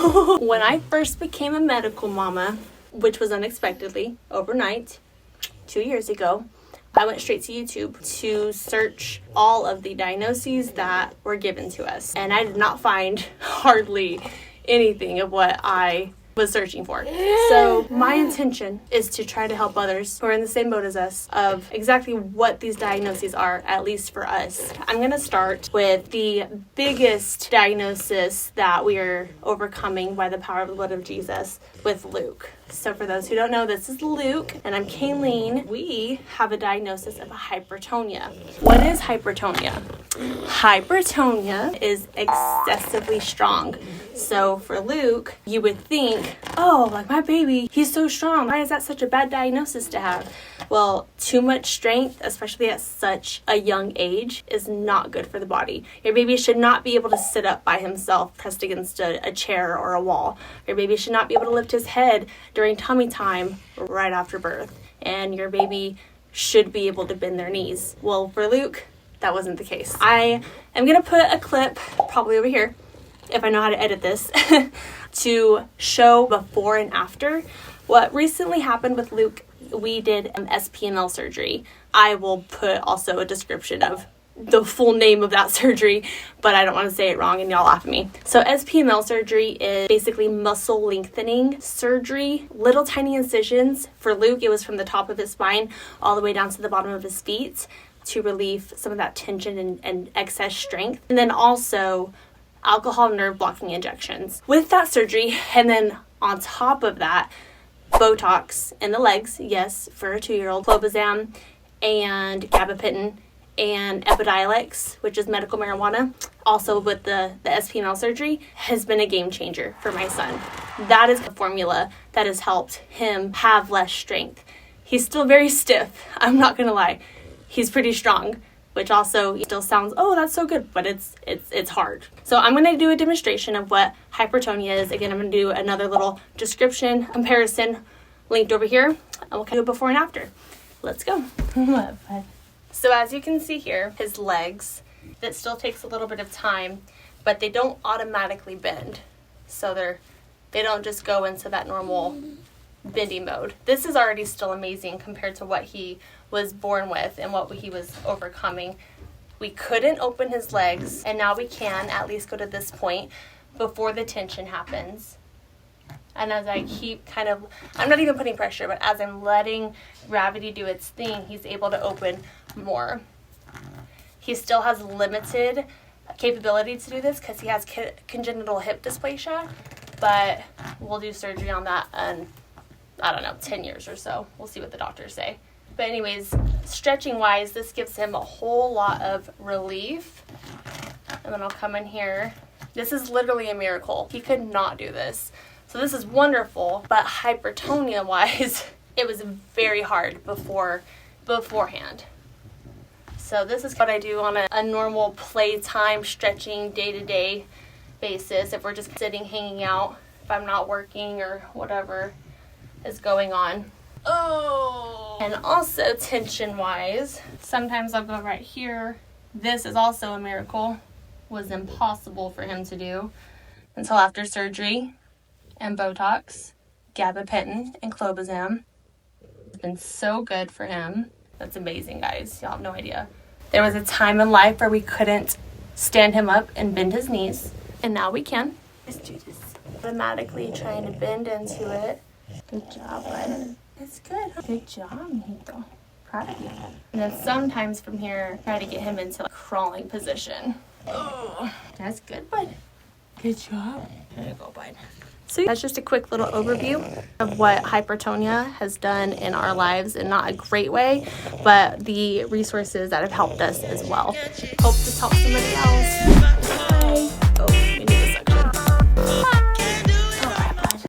When I first became a medical mama, which was unexpectedly overnight 2 years ago, I went straight to YouTube to search all of the diagnoses that were given to us. And I did not find hardly anything of what I was searching for. So my intention is to try to help others who are in the same boat as us of exactly what these diagnoses are, at least for us. I'm going to start with the biggest diagnosis that we are overcoming by the power of the blood of Jesus with Luke. So for those who don't know, this is Luke and I'm Kayleen. We have a diagnosis of hypertonia. What is hypertonia? Hypertonia is excessively strong. So for Luke, you would think, oh, like my baby, he's so strong. Why is that such a bad diagnosis to have? Well, too much strength, especially at such a young age, is not good for the body. Your baby should not be able to sit up by himself pressed against a chair or a wall. Your baby should not be able to lift his head during tummy time right after birth. And your baby should be able to bend their knees. Well, for Luke, that wasn't the case. I am going to put a clip probably over here, if I know how to edit this, to show before and after. What recently happened with Luke, we did SPML surgery. I will put also a description of the full name of that surgery, but I don't want to say it wrong and y'all laugh at me. So SPML surgery is basically muscle lengthening surgery, little tiny incisions. For Luke, it was from the top of his spine all the way down to the bottom of his feet to relieve some of that tension and excess strength. And then also alcohol nerve blocking injections. With that surgery, and then on top of that, Botox in the legs, yes, for a 2-year-old, clobazam and gabapentin and Epidiolex, which is medical marijuana, also with the SPML surgery, has been a game changer for my son. That is the formula that has helped him have less strength. He's still very stiff, I'm not gonna lie. He's pretty strong, which also still sounds, oh, that's so good, but it's hard. So I'm going to do a demonstration of what hypertonia is. Again, I'm going to do another little description comparison linked over here, and we'll do it before and after. Let's go. So as you can see here, his legs, that still takes a little bit of time, but they don't automatically bend. So they don't just go into that normal bendy mode. This is already still amazing compared to what he was born with and what he was overcoming. We couldn't open his legs, and now we can at least go to this point before the tension happens. And as I keep I'm not even putting pressure, but as I'm letting gravity do its thing, he's able to open more. He still has limited capability to do this because he has congenital hip dysplasia, but we'll do surgery on that in, I don't know, 10 years or so. We'll see what the doctors say. But anyways, stretching wise, this gives him a whole lot of relief. And then I'll come in here. This is literally a miracle. He could not do this. So this is wonderful, but hypertonia wise, it was very hard beforehand. So this is what I do on a normal playtime stretching day-to-day basis. If we're just sitting, hanging out, if I'm not working or whatever is going on. Oh! And also tension-wise, sometimes I'll go right here. This is also a miracle. Was impossible for him to do until after surgery and Botox, gabapentin, and clobazam. It's been so good for him. That's amazing, guys. Y'all have no idea. There was a time in life where we couldn't stand him up and bend his knees, and now we can. Just do this. Automatically trying to bend into it. Good job, bud. It's good. Good job, Nito. Proud of you. And then sometimes from here, try to get him into a crawling position. Oh, that's good, bud. Good job. There you go, bud. So that's just a quick little overview of what hypertonia has done in our lives, in not a great way, but the resources that have helped us as well. Hope this helps somebody else.